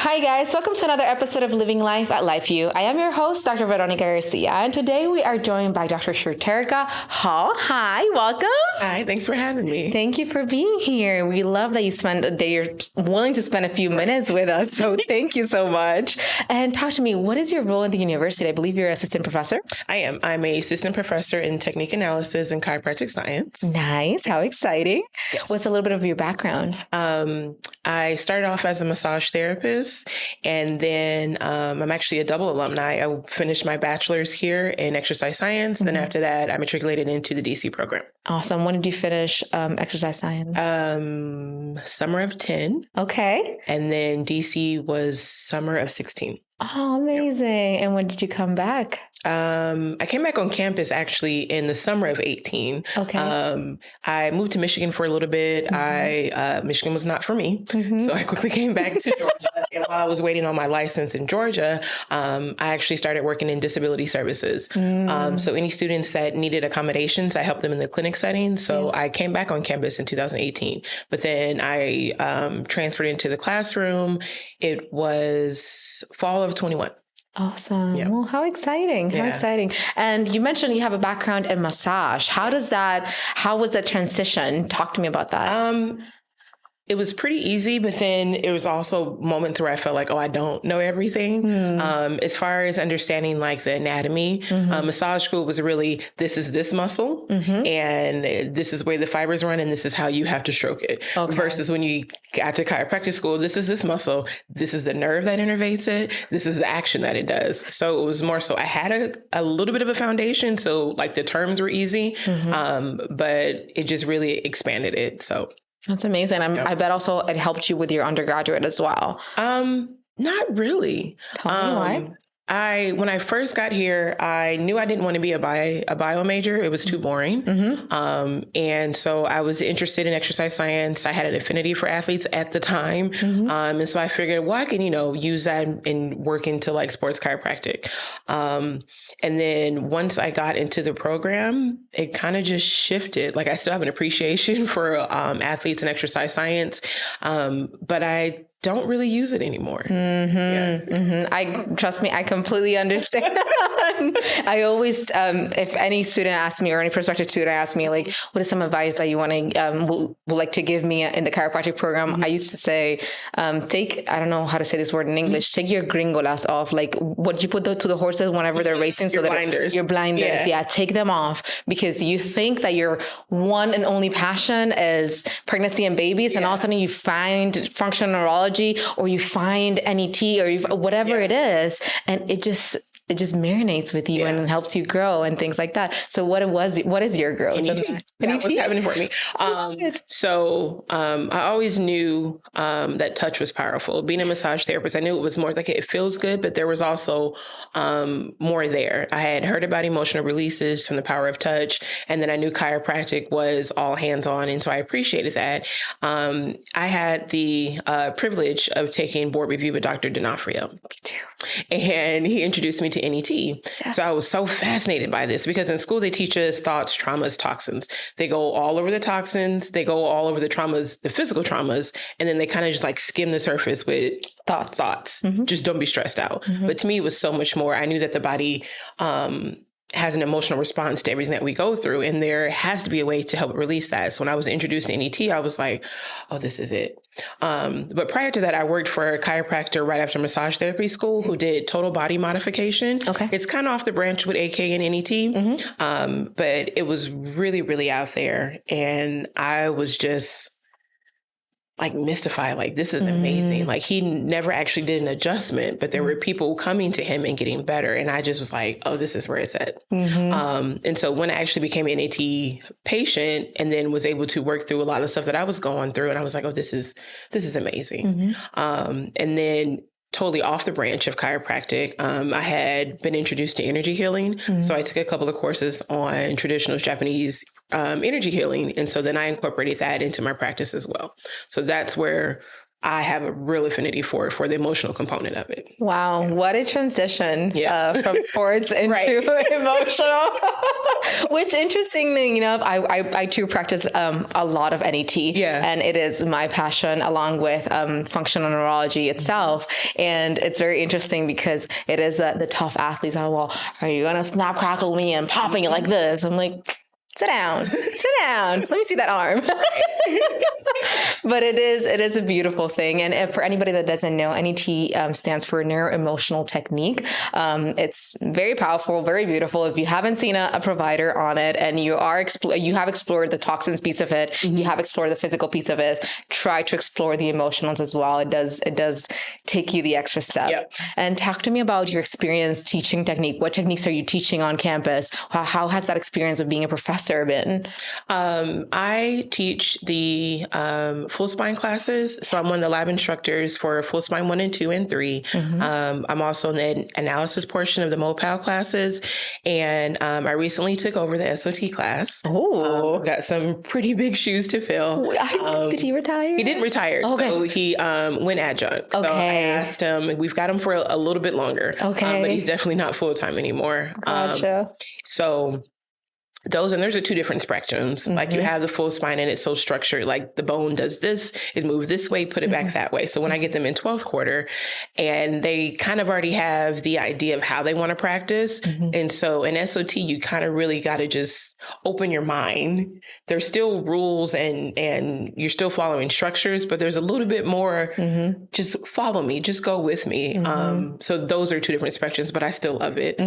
Hi guys, welcome to another episode of Living Life at Life U. I am your host, Dr. Veronica Garcia, and today we are joined by Dr. Sherterica Hall. Hi, welcome. Hi, thanks for having me. Thank you for being here. We love that you're willing to spend a few minutes with us, so thank you so much. And talk to me, what is your role in the university? I believe you're an assistant professor. I am. I'm an assistant professor in technique analysis and chiropractic science. Nice. How exciting. Yes. What's a little bit of your background? I started off as a massage therapist, and then I'm actually a double alumni. I finished my bachelor's here in exercise science. Then after that, I matriculated into the DC program. Awesome. When did you finish exercise science? Summer of 10. Okay. And then DC was summer of 16. Oh, amazing. Yep. And when did you come back? I came back on campus actually in the summer of 18. Okay. I moved to Michigan for a little bit. Michigan was not for me. So I quickly came back to Georgia. And while I was waiting on my license in Georgia, I actually started working in disability services. So any students that needed accommodations, I helped them in the clinic setting. So I came back on campus in 2018, but then I transferred into the classroom. It was fall of 21. Awesome. Yeah. Well, how exciting. How exciting. And you mentioned you have a background in massage. How was that transition? Talk to me about that. It was pretty easy, but then it was also moments where I felt like, I don't know everything. As far as understanding like the anatomy, massage school was really, this is this muscle and this is where the fibers run and this is how you have to stroke it. Okay. Versus when you got to chiropractic school, this is this muscle, this is the nerve that innervates it, this is the action that it does. So it was more so I had a little bit of a foundation. So like the terms were easy, but it just really expanded it. So. That's amazing. I bet also it helped you with your undergraduate as well. Not really. Tell me why. When I first got here, I knew I didn't want to be a bio major. It was too boring. And so I was interested in exercise science. I had an affinity for athletes at the time. And so I figured, well, I can, use that and work into like sports chiropractic. And then once I got into the program, it kind of just shifted. Like I still have an appreciation for athletes and exercise science. But I don't really use it anymore. Trust me, I completely understand. I always, if any student asks me or any prospective student asks me, like, what is some advice that you want to, would like to give me in the chiropractic program? I used to say, I don't know how to say this word in English, take your gringolas off. Like what you put to the horses whenever they're racing. Your blinders. Your blinders. Yeah, take them off because you think that your one and only passion is pregnancy and babies. And all of a sudden you find functional neurology or you find NET or whatever it is. And it just marinates with you and helps you grow and things like that. So what is your growth? NET. That was happening for me. I always knew that touch was powerful. Being a massage therapist, I knew it was more like it feels good, but there was also more there. I had heard about emotional releases from the power of touch, and then I knew chiropractic was all hands-on, and so I appreciated that. I had the privilege of taking board review with Dr. D'Onofrio. Me too. And he introduced me to NET. Yeah. So I was so fascinated by this because in school they teach us thoughts, traumas, toxins. They go all over the toxins. They go all over the traumas, the physical traumas. And then they kind of just like skim the surface with thoughts. Just don't be stressed out. But to me, it was so much more. I knew that the body, has an emotional response to everything that we go through. And there has to be a way to help release that. So when I was introduced to NET, I was like, oh, this is it. But prior to that, I worked for a chiropractor right after massage therapy school who did total body modification. Okay. It's kind of off the branch with AK and NET. But it was really, really out there. And I was just like mystified, like this is amazing. Like he never actually did an adjustment, but there were people coming to him and getting better. And I just was like, oh, this is where it's at. And so when I actually became an NET patient and then was able to work through a lot of the stuff that I was going through, and I was like, oh, this is amazing. And then totally off the branch of chiropractic, I had been introduced to energy healing. So I took a couple of courses on traditional Japanese energy healing. And so then I incorporated that into my practice as well. So that's where I have a real affinity for the emotional component of it. Wow. Yeah. What a transition from sports into right. emotional, which interestingly enough, I too practice a lot of NET, and it is my passion along with functional neurology itself. And it's very interesting because it is the tough athletes are, well, are you going to snap, crackle me and popping it like this? I'm like, sit down. Let me see that arm. But it is a beautiful thing. And for anybody that doesn't know, NET stands for neuro-emotional technique. It's very powerful, very beautiful. If you haven't seen a provider on it and you have explored the toxins piece of it, you have explored the physical piece of it, try to explore the emotionals as well. It does take you the extra step. Yep. And talk to me about your experience teaching technique. What techniques are you teaching on campus? How has that experience of being a professor been? I teach the full spine classes. So I'm one of the lab instructors for full spine 1 and 2 and 3. I'm also in the analysis portion of the MOPAL classes. And I recently took over the SOT class. Oh, got some pretty big shoes to fill. Did he retire? He didn't retire. Okay. So he went adjunct. Okay. So I asked him, we've got him for a little bit longer. Okay. But he's definitely not full-time anymore. Gotcha. So those are 2 different spectrums. Like you have the full spine and it's so structured, like the bone does this, it moves this way, put it back that way. So when I get them in 12th quarter and they kind of already have the idea of how they want to practice. And so in SOT, you kind of really got to just open your mind. There's still rules and you're still following structures, but there's a little bit more, just follow me, just go with me. So those are 2 different spectrums, but I still love it.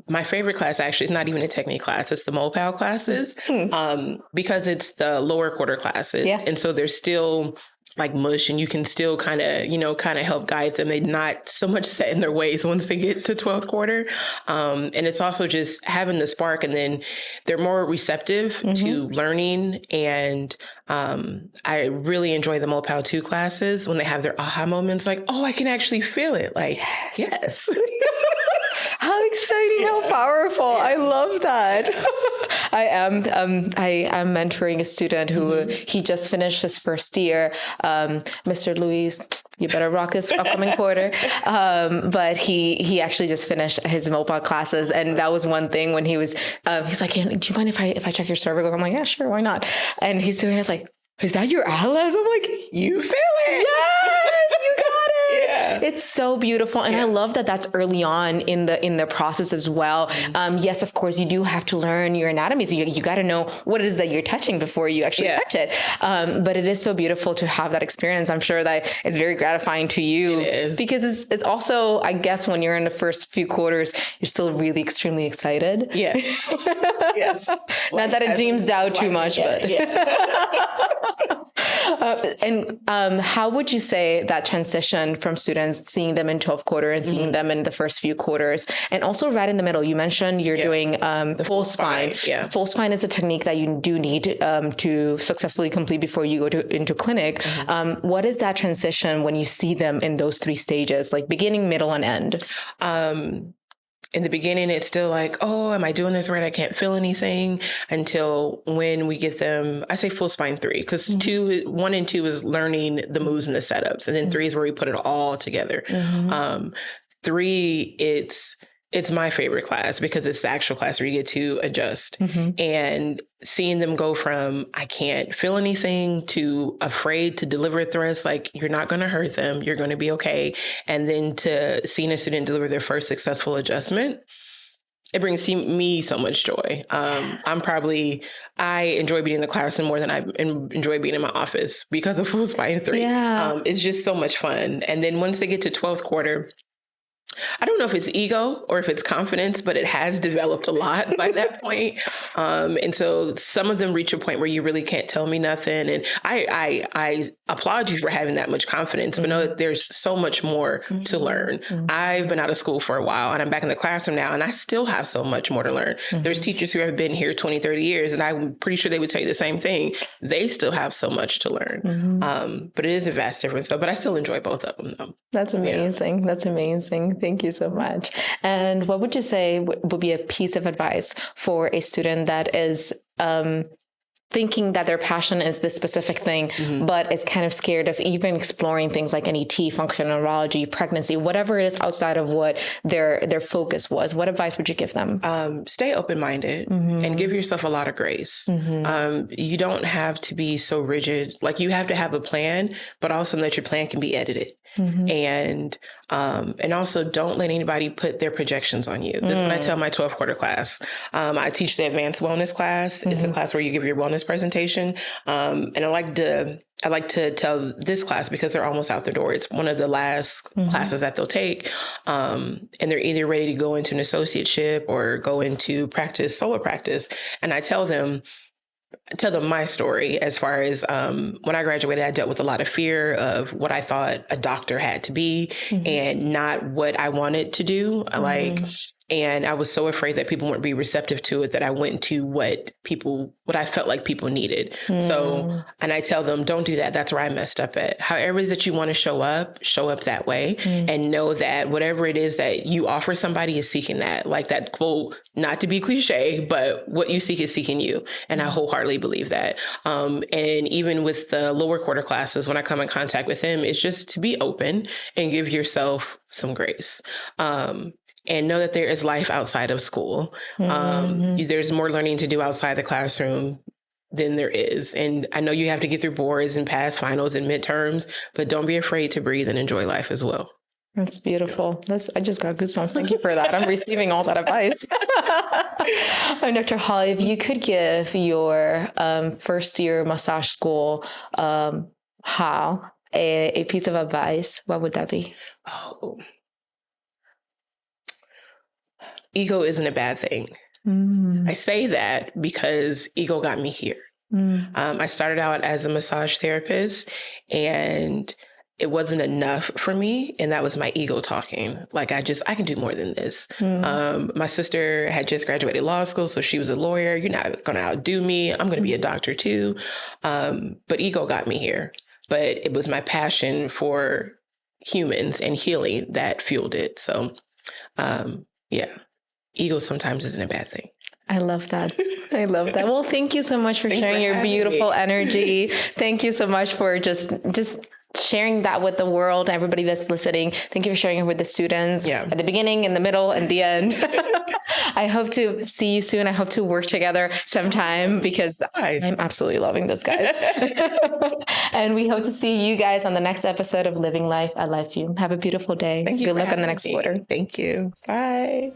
My favorite class actually is not even a technique class. It's the MOPAL classes, because it's the lower quarter classes. Yeah. And so they're still like mush and you can still kind of help guide them. They're not so much set in their ways once they get to 12th quarter. And it's also just having the spark, and then they're more receptive to learning. And I really enjoy the MOPAL 2 classes when they have their aha moments, like, oh, I can actually feel it. Like, yes. How exciting, how powerful. I love that. I am mentoring a student who he just finished his first year. Mr. Luis, you better rock this upcoming quarter. But he actually just finished his MOPA classes. And that was one thing when he was, he's like, hey, do you mind if I check your cervical? I'm like, yeah, sure, why not? And he's doing it, like, is that your atlas? I'm like, you feel it. Yes, you got it. Yeah. It's so beautiful. And I love that that's early on in the process as well. Yes, of course, you do have to learn your anatomy. So you got to know what it is that you're touching before you actually touch it. But it is so beautiful to have that experience. I'm sure that it's very gratifying to you. It is. Because it's also, I guess, when you're in the first few quarters, you're still really extremely excited. Yes. Yes. Not that it deems down too much, but. And how would you say that transition from students seeing them in 12th quarter and seeing them in the first few quarters, and also right in the middle, you mentioned you're doing the full spine. Full spine is a technique that you do need to successfully complete before you go into clinic. What is that transition when you see them in those 3 stages, like beginning, middle, and end? In the beginning, it's still like, oh, am I doing this right? I can't feel anything, until when we get them, I say full spine 3, because 1 and 2 is learning the moves and the setups. And then 3 is where we put it all together. 3, it's my favorite class because it's the actual class where you get to adjust. And seeing them go from, I can't feel anything, to afraid to deliver a thrust, like, you're not going to hurt them, you're going to be okay. And then to seeing a student deliver their first successful adjustment, it brings me so much joy. I enjoy being in the classroom more than I enjoy being in my office because of full spine 3. It's just so much fun. And then once they get to 12th quarter, I don't know if it's ego or if it's confidence, but it has developed a lot by that point. And so some of them reach a point where you really can't tell me nothing. And I applaud you for having that much confidence, but know that there's so much more to learn. I've been out of school for a while and I'm back in the classroom now, and I still have so much more to learn. There's teachers who have been here 20, 30 years, and I'm pretty sure they would tell you the same thing. They still have so much to learn. But it is a vast difference, though. But I still enjoy both of them, though. That's amazing. That's amazing. Thank you so much. And what would you say would be a piece of advice for a student that is thinking that their passion is this specific thing, but is kind of scared of even exploring things like NET, functional neurology, pregnancy, whatever it is outside of what their focus was, what advice would you give them? Stay open-minded and give yourself a lot of grace. You don't have to be so rigid. Like, you have to have a plan, but also know that your plan can be edited. And also don't let anybody put their projections on you. This is what I tell my 12th quarter class. I teach the advanced wellness class. It's a class where you give your wellness presentation. And I like to tell this class, because they're almost out the door. It's one of the last classes that they'll take. And they're either ready to go into an associateship or go into solo practice. And I tell them my story as far as when I graduated, I dealt with a lot of fear of what I thought a doctor had to be and not what I wanted to do. And I was so afraid that people wouldn't be receptive to it that I went into what I felt like people needed. So, and I tell them, don't do that. That's where I messed up at. However it is that you want to show up that way, and know that whatever it is that you offer somebody is seeking that. Like that quote, not to be cliche, but what you seek is seeking you. And I wholeheartedly believe that. And even with the lower quarter classes, when I come in contact with them, it's just to be open and give yourself some grace. And know that there is life outside of school. There's more learning to do outside the classroom than there is. And I know you have to get through boards and pass finals and midterms, but don't be afraid to breathe and enjoy life as well. That's beautiful. I just got goosebumps. Thank you for that. I'm receiving all that advice. Dr. Hall, if you could give your first year massage school Hal a piece of advice, what would that be? Ego isn't a bad thing. I say that because ego got me here. I started out as a massage therapist, and it wasn't enough for me. And that was my ego talking. Like, I can do more than this. My sister had just graduated law school, so she was a lawyer. You're not going to outdo me. I'm going to be a doctor too. But ego got me here. But it was my passion for humans and healing that fueled it. So, ego sometimes isn't a bad thing. I love that. Well, thank you so much for sharing your beautiful energy. Thank you so much for just sharing that with the world, everybody that's listening. Thank you for sharing it with the students at the beginning, in the middle, and the end. I hope to see you soon. I hope to work together sometime, because I'm absolutely loving this, guys. And we hope to see you guys on the next episode of Living Life at Life U. Have a beautiful day. Thank you. Good luck on the next quarter. Thank you. Bye.